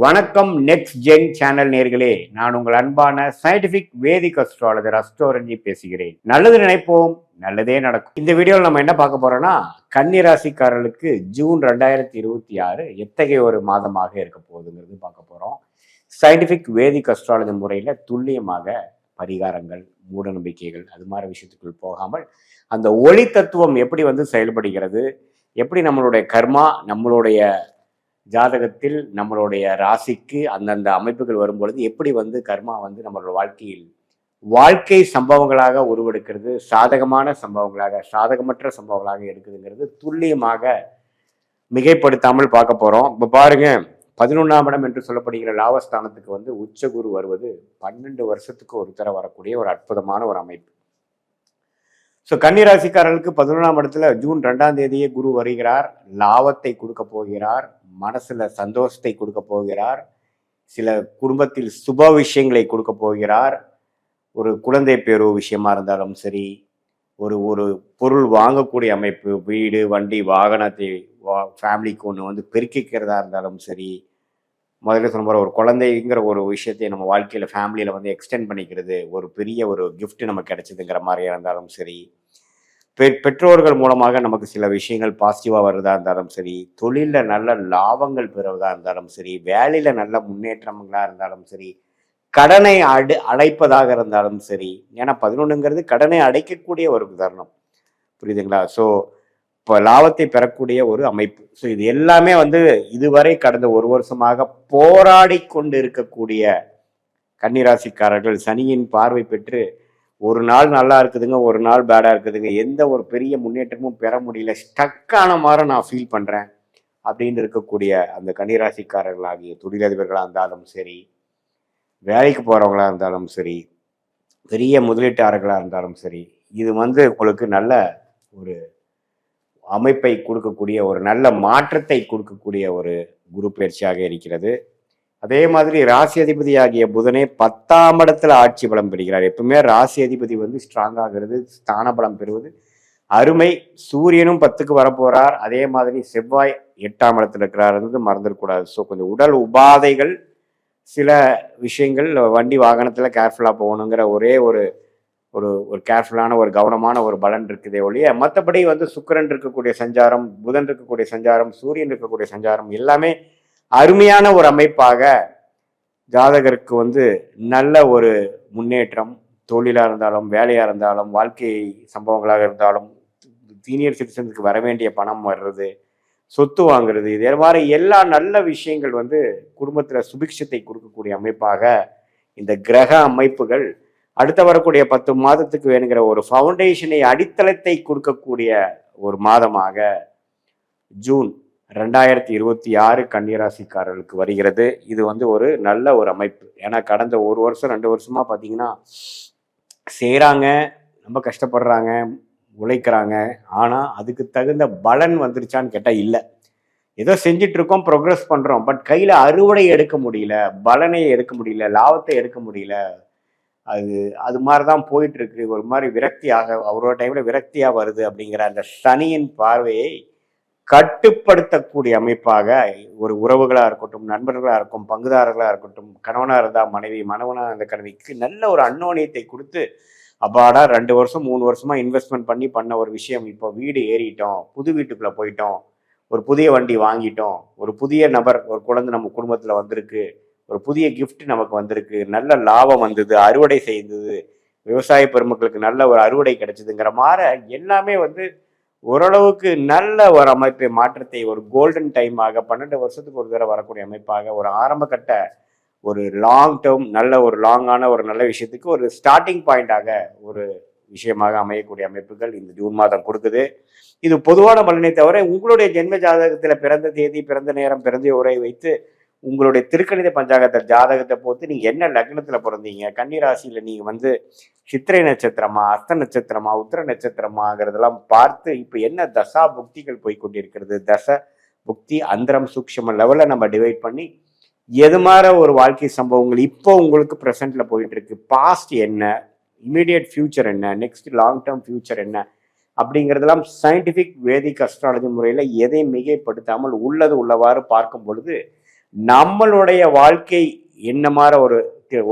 வணக்கம் next gen channel நேர்களே, நான் உங்கள் அன்பான சயின்டிபிக் வேதிக் அஸ்ட்ராலஜர் அஸ்ட்ரோரஞ்சி பேசுகிறேன். நல்லது நினைப்போம், நல்லதே நடக்கும். இந்த வீடியோவில் நம்ம என்ன பார்க்க போறோம்னா, கன்னி ராசிக்காரர்களுக்கு ஜூன் 2026 எத்தகைய ஒரு மாதமாக இருக்க போகுதுங்கிறது பார்க்க போறோம். சயின்டிபிக் வேதிக் அஸ்ட்ராலஜி முறையில துல்லியமாக பரிகாரங்கள், மூட நம்பிக்கைகள் அது மாதிரி விஷயத்துக்குள் போகாமல் அந்த ஒளி தத்துவம் எப்படி செயல்படுகிறது, எப்படி நம்மளுடைய கர்மா நம்மளுடைய ஜாதகத்தில் நம்மளுடைய ராசிக்கு அந்தந்த அமைப்புகள் வரும்பொழுது எப்படி கர்மா நம்மளோட வாழ்க்கையில் வாழ்க்கை சம்பவங்களாக உருவெடுக்கிறது, சாதகமான சம்பவங்களாக சாதகமற்ற சம்பவங்களாக எடுக்குதுங்கிறது துல்லியமாக மிகைப்படுத்தாமல் பார்க்க போறோம். இப்ப பாருங்க, 11ஆம் இடம் என்று சொல்லப்படுகிற லாபஸ்தானத்துக்கு உச்சகுரு வருவது 12 வருஷத்துக்கு ஒரு தர வரக்கூடிய ஒரு அற்புதமான ஒரு அமைப்பு. ஸோ கன்னிராசிக்காரர்களுக்கு 11ஆம் இடத்துல ஜூன் 2ஆம் தேதியே குரு வருகிறார். லாபத்தை கொடுக்க போகிறார், மனசுல சந்தோஷத்தை கொடுக்க போகிறார், சில குடும்பத்தில் சுப விஷயங்களை கொடுக்க போகிறார். ஒரு குழந்தை பேரு விஷயமா இருந்தாலும் சரி, ஒரு பொருள் வாங்கக்கூடிய அமைப்பு, வீடு வண்டி வாகனத்தை ஃபேமிலிக்கு ஒன்று பெருக்கிக்கிறதா இருந்தாலும் சரி, முதல்ல சொன்ன ஒரு குழந்தைங்கிற ஒரு விஷயத்தை நம்ம வாழ்க்கையில் ஃபேமிலியில் எக்ஸ்டெண்ட் பண்ணிக்கிறது, ஒரு பெரிய ஒரு கிஃப்ட் நமக்கு கிடைச்சதுங்கிற மாதிரியா இருந்தாலும் சரி, பெற்றோர்கள் மூலமாக நமக்கு சில விஷயங்கள் பாசிட்டிவாக வருவதா இருந்தாலும் சரி, தொழிலில் நல்ல லாபங்கள் பெறுவதா இருந்தாலும் சரி, வேலையில் நல்ல முன்னேற்றங்களாக இருந்தாலும் சரி, கடனை அடைப்பதாக இருந்தாலும் சரி. ஏன்னா 11ங்கிறது கடனை அடைக்கக்கூடிய ஒரு உதாரணம், புரியுதுங்களா? ஸோ இப்போ லாபத்தை பெறக்கூடிய ஒரு அமைப்பு. ஸோ இது எல்லாமே இதுவரை கடந்த ஒரு வருஷமாக போராடி கொண்டு இருக்கக்கூடிய கன்னிராசிக்காரர்கள் சனியின் பார்வை பெற்று ஒரு நாள் நல்லா இருக்குதுங்க, ஒரு நாள் பேடா இருக்குதுங்க, எந்த ஒரு பெரிய முன்னேற்றமும் பெற முடியல, ஸ்டக்கான மாதிரி நான் ஃபீல் பண்றேன் அப்படின்னு இருக்கக்கூடிய அந்த கன்னிராசிக்காரர்களாகிய தொழிலதிபர்களாக இருந்தாலும் சரி, வேலைக்கு போறவங்களா இருந்தாலும் சரி, பெரிய முதலீட்டாளர்களாக இருந்தாலும் சரி, இது உங்களுக்கு நல்ல ஒரு அமைப்பை கொடுக்கக்கூடிய, ஒரு நல்ல மாற்றத்தை கொடுக்கக்கூடிய ஒரு குரு பயிற்சியாக இருக்கிறது. அதே மாதிரி ராசி அதிபதி ஆகிய புதனே 10ஆம் இடத்துல ஆட்சி பலம் பெறுகிறார். எப்பவுமே ராசி அதிபதி ஸ்ட்ராங் ஆகிறது, ஸ்தான பலம் பெறுவது அருமை. சூரியனும் 10க்கு வரப்போறார். அதே மாதிரி செவ்வாய் 8ஆம் இடத்துல இருக்கிறார், மறந்துடக்கூடாது. ஸோ கொஞ்சம் உடல் உபாதைகள், சில விஷயங்கள், வண்டி வாகனத்துல கேர்ஃபுல்லா போகணுங்கிற ஒரே ஒரு ஒரு கேர்ஃபுல்லான ஒரு கவனமான ஒரு பலன் இருக்குதே ஒழிய, மற்றபடி சுக்கிரன் இருக்கக்கூடிய சஞ்சாரம், புதன் இருக்கக்கூடிய சஞ்சாரம், சூரியன் இருக்கக்கூடிய சஞ்சாரம் எல்லாமே அருமையான ஒரு அமைப்பாக ஜாதகருக்கு நல்ல ஒரு முன்னேற்றம், தொழிலா இருந்தாலும் வேலையா இருந்தாலும் வாழ்க்கை சம்பவங்களாக இருந்தாலும், சீனியர் சிட்டிசனுக்கு வர வேண்டிய பணம் வர்றது, சொத்து வாங்குறது, இதே மாதிரி எல்லா நல்ல விஷயங்கள் குடும்பத்துல சுபிக்ஷத்தை கொடுக்கக்கூடிய அமைப்பாக இந்த கிரக அமைப்புகள் அடுத்த வரக்கூடிய 10 மாதத்துக்கு வேணுங்கிற ஒரு ஃபவுண்டேஷனை, அடித்தளத்தை கொடுக்கக்கூடிய ஒரு மாதமாக ஜூன் 2026 கன்னிராசிக்காரர்களுக்கு வருகிறது. இது ஒரு நல்ல ஒரு அமைப்பு. ஏன்னா கடந்த ஒரு வருஷம் 2 வருஷமா பார்த்தீங்கன்னா செய்கிறாங்க, ரொம்ப கஷ்டப்படுறாங்க, உழைக்கிறாங்க, ஆனால் அதுக்கு தகுந்த பலன் வந்துருச்சான்னு கேட்டால் இல்லை. ஏதோ செஞ்சுட்டு இருக்கோம், ப்ரோக்ரஸ் பண்ணுறோம், பட் கையில் அறுவடை எடுக்க முடியல, பலனை எடுக்க முடியல, லாபத்தை எடுக்க முடியல. அது மாதிரி தான் போயிட்டு இருக்கு. ஒரு மாதிரி விரக்தியாக, அவரோட டைம்ல விரக்தியாக வருது அப்படிங்கிற அந்த சனியின் பார்வையை கட்டுப்படுத்தக்கூடிய அமைப்பாக ஒரு உறவுகளாக இருக்கட்டும், நண்பர்களாக இருக்கும், பங்குதாரர்களாக இருக்கட்டும், கணவனாக இருந்தால் மனைவி, மனவனாக இருந்த கணவிக்கு நல்ல ஒரு அன்னோனியத்தை கொடுத்து, அப்பாடா 2 வருஷம் 3 வருஷமா இன்வெஸ்ட்மெண்ட் பண்ண ஒரு விஷயம், இப்போ வீடு ஏறிட்டோம், புது வீட்டுக்குள்ளே போயிட்டோம், ஒரு புதிய வண்டி வாங்கிட்டோம், ஒரு புதிய நபர், ஒரு குழந்தை நம்ம குடும்பத்தில் வந்திருக்கு, ஒரு புதிய கிஃப்ட் நமக்கு வந்திருக்கு, நல்ல லாபம் வந்தது, அறுவடை செய்தது, விவசாய பெருமக்களுக்கு நல்ல ஒரு அறுவடை கிடைச்சதுங்கிற மாதிரி எல்லாமே ஓரளவுக்கு நல்ல ஒரு அமைப்பை, மாற்றத்தை, ஒரு கோல்டன் டைமாக 12 வருஷத்துக்கு ஒரு தடவை வரக்கூடிய அமைப்பாக, ஒரு ஆரம்ப கட்ட, ஒரு லாங் டேர்ம், நல்ல ஒரு லாங்கான ஒரு நல்ல விஷயத்துக்கு ஒரு ஸ்டார்டிங் பாயிண்டாக ஒரு விஷயமாக அமையக்கூடிய அமைப்புகள் இந்த ஜூன் மாதம் கொடுக்குது. இது பொதுவான பலனை தவிர உங்களுடைய ஜென்ம ஜாதகத்தில் பிறந்த தேதி, பிறந்த நேரம், பிறந்த உரை வைத்து உங்களுடைய திருக்கணித பஞ்சாங்கத்தை ஜாதகத்தை பொறுத்து நீங்க என்ன லக்னத்துல பிறந்தீங்க, கன்னிராசியில நீங்க சித்திரை நட்சத்திரமா, அஸ்த நட்சத்திரமா, உத்திர நட்சத்திரமாங்கிறதெல்லாம் பார்த்து இப்ப என்ன தசா புக்திகள் போய்கொண்டிருக்கிறது, தசை புக்தி அந்தரம் சூக்ஷம லெவல்ல நம்ம டிவைட் பண்ணி எது மாதிரி ஒரு வாழ்க்கை சம்பவங்கள் இப்போ உங்களுக்கு ப்ரெசென்ட்ல போயிட்டு இருக்கு, பாஸ்ட் என்ன, இமீடியட் ஃபியூச்சர் என்ன, நெக்ஸ்ட் லாங் டேர்ம் ஃபியூச்சர் என்ன அப்படிங்கிறதெல்லாம் சயின்டிபிக் வேதிக் அஸ்ட்ராலஜி முறையில எதை மிகைப்படுத்தாமல் உள்ளது உள்ளவாறு பார்க்கும் பொழுது நம்மளுடைய வாழ்க்கை என்ன மாதிரி ஒரு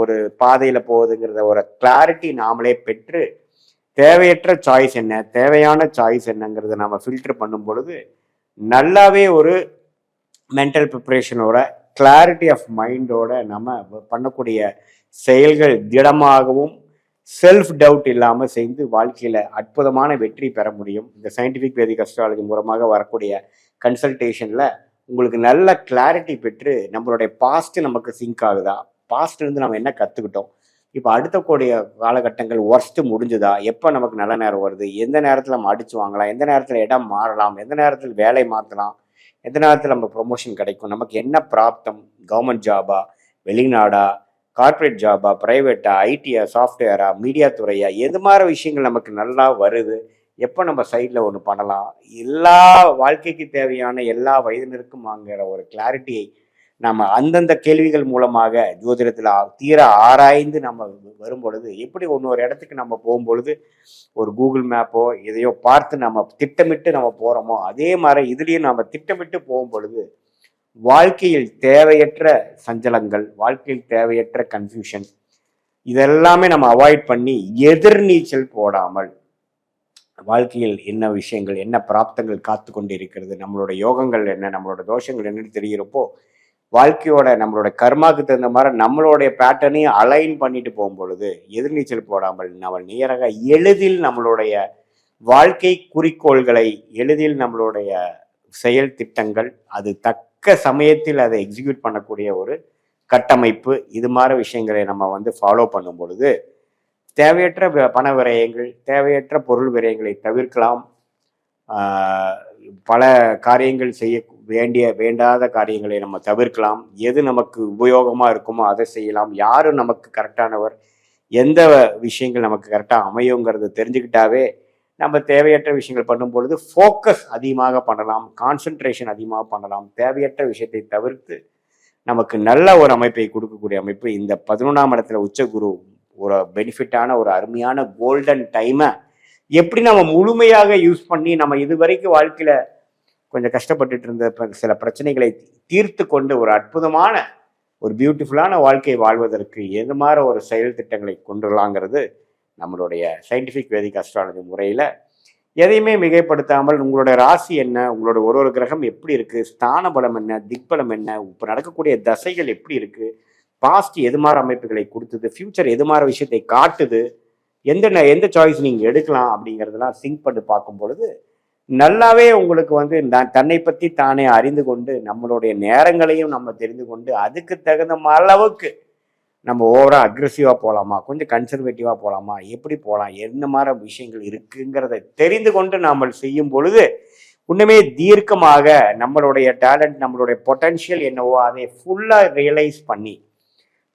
ஒரு பாதையில போகுதுங்கிறத ஒரு கிளாரிட்டி நாமளே பெற்று தேவையற்ற சாய்ஸ் என்ன, தேவையான சாய்ஸ் என்னங்கிறத நம்ம ஃபில்டர் பண்ணும் பொழுது நல்லாவே ஒரு மென்டல் ப்ரிப்பரேஷனோட கிளாரிட்டி ஆஃப் மைண்டோட நம்ம பண்ணக்கூடிய செயல்கள் திடமாகவும் செல்ஃப் டவுட் இல்லாமல் செய்து வாழ்க்கையில் அற்புதமான வெற்றி பெற முடியும். இந்த சயின்டிஃபிக் வேதிக் அஸ்ட்ராலஜி மூலமாக வரக்கூடிய கன்சல்டேஷனில் உங்களுக்கு நல்ல கிளாரிட்டி பெற்று நம்மளுடைய பாஸ்ட் நமக்கு சிங்க் ஆகுதா, பாஸ்ட்லேருந்து நம்ம என்ன கற்றுக்கிட்டோம், இப்போ அடுத்த கூடிய காலகட்டங்கள் ஒர்ஸ்ட்டு முடிஞ்சுதா, எப்போ நமக்கு நல்ல நேரம் வருது, எந்த நேரத்தில் நம்ம அடிச்சு வாங்கலாம், எந்த நேரத்தில் இடம் மாறலாம், எந்த நேரத்தில் வேலை மாற்றலாம், எந்த நேரத்தில் நம்ம ப்ரொமோஷன் கிடைக்கும், நமக்கு என்ன பிராப்தம், கவர்மெண்ட் ஜாபா, வெளிநாடா, கார்பரேட் ஜாபா, ப்ரைவேட்டா, ஐடியா, சாஃப்ட்வேரா, மீடியா துறையா, எது மாதிரி விஷயங்கள் நமக்கு நல்லா வருது, எப்போ நம்ம சைடில் ஒன்று பண்ணலாம், எல்லா வாழ்க்கைக்கு தேவையான எல்லா வயதினருக்கும் வாங்குகிற ஒரு கிளாரிட்டியை நம்ம அந்தந்த கேள்விகள் மூலமாக ஜோதிடத்தில் தீர ஆராய்ந்து நம்ம வரும் பொழுது எப்படி ஒரு இடத்துக்கு நம்ம போகும்பொழுது ஒரு கூகுள் மேப்போ எதையோ பார்த்து நம்ம திட்டமிட்டு நம்ம போகிறோமோ அதே மாதிரி இதுலேயும் நம்ம திட்டமிட்டு போகும் பொழுது வாழ்க்கையில் தேவையற்ற சஞ்சலங்கள், வாழ்க்கையில் தேவையற்ற கன்ஃபியூஷன் இதெல்லாமே நம்ம அவாய்ட் பண்ணி எதிர்நீச்சல் போடாமல் வாழ்க்கையில் என்ன விஷயங்கள், என்ன பிராப்தங்கள் காத்து கொண்டு இருக்கிறது, நம்மளோட யோகங்கள் என்ன, நம்மளோட தோஷங்கள் என்னன்னு தெரிகிறப்போ வாழ்க்கையோட நம்மளோட கர்மாவுக்கு தகுந்த மாதிரி நம்மளுடைய பேட்டர்னையும் அலைன் பண்ணிட்டு போகும் பொழுது எதிர்நீச்சல் போடாமல் நம்ம நேராக எளிதில் நம்மளுடைய வாழ்க்கை குறிக்கோள்களை, எளிதில் நம்மளுடைய செயல் திட்டங்கள் அது தக்க சமயத்தில் அதை எக்ஸிக்யூட் பண்ணக்கூடிய ஒரு கட்டமைப்பு, இது மாதிரி விஷயங்களை நம்ம ஃபாலோ பண்ணும் பொழுது தேவையற்ற பண விரயங்கள், தேவையற்ற பொருள் விரயங்களை தவிர்க்கலாம். பல காரியங்கள் செய்ய வேண்டாத காரியங்களை நம்ம தவிர்க்கலாம். எது நமக்கு உபயோகமாக இருக்குமோ அதை செய்யலாம். யார் நமக்கு கரெக்டானவர், எந்த விஷயங்கள் நமக்கு கரெக்டாக அமையுங்கிறத தெரிஞ்சுக்கிட்டாவே நம்ம தேவையற்ற விஷயங்கள் பண்ணும் பொழுது ஃபோக்கஸ் அதிகமாக பண்ணலாம், கான்சன்ட்ரேஷன் அதிகமாக பண்ணலாம். தேவையற்ற விஷயத்தை தவிர்த்து நமக்கு நல்ல ஒரு அமைப்பை கொடுக்கக்கூடிய அமைப்பு இந்த 11ஆம் இடத்துல உச்சகுரு ஒரு பெனிஃபிட்டான ஒரு அருமையான கோல்டன் டைமை எப்படி நம்ம முழுமையாக யூஸ் பண்ணி நம்ம இது வரைக்கும் வாழ்க்கையில கொஞ்சம் கஷ்டப்பட்டுட்டு இருந்த சில பிரச்சனைகளை தீர்த்து கொண்டு ஒரு அற்புதமான ஒரு பியூட்டிஃபுல்லான வாழ்க்கையை வாழ்வதற்கு எது மாதிரி ஒரு செயல் திட்டங்களை கொண்டுலாங்கிறது நம்மளுடைய சயின்டிஃபிக் வேதிக் அஸ்ட்ராலஜி முறையில் எதையுமே மிகைப்படுத்தாமல் உங்களுடைய ராசி என்ன, உங்களோட ஒரு கிரகம் எப்படி இருக்குது, ஸ்தான பலம் என்ன, திக்பலம் என்ன, இப்போ நடக்கக்கூடிய தசைகள் எப்படி இருக்குது, பாஸ்ட் எது மாதிரி அமைப்புகளை கொடுத்தது, ஃபியூச்சர் எது மாதிரி விஷயத்தை காட்டுது, எந்த சாய்ஸ் நீங்கள் எடுக்கலாம் அப்படிங்கிறதெல்லாம் சிங்க் பண்ணி பார்க்கும் பொழுது நல்லாவே உங்களுக்கு தன்னை பற்றி தானே அறிந்து கொண்டு நம்மளுடைய நேரங்களையும் நம்ம தெரிந்து கொண்டு அதுக்கு தகுந்த அளவுக்கு நம்ம ஓவரா அக்ரெசிவாக போகலாமா, கொஞ்சம் கன்சர்வேட்டிவாக போகலாமா, எப்படி போகலாம், என்ன மாதிரி விஷயங்கள் இருக்குங்கிறத தெரிந்து கொண்டு நாம் செய்யும் பொழுது இன்னுமே தீர்க்கமாக நம்மளுடைய டேலண்ட், நம்மளுடைய பொட்டன்ஷியல் என்னவோ அதை ஃபுல்லாக ரியலைஸ் பண்ணி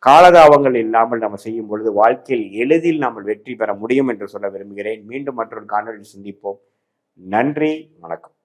காலதாபங்கள் இல்லாமல் நம்ம செய்யும் பொழுது வாழ்க்கையில் எளிதில் நாம் வெற்றி பெற முடியும் என்று சொல்ல விரும்புகிறேன். மீண்டும் மற்றொரு காணொலியில் சந்திப்போம். நன்றி, வணக்கம்.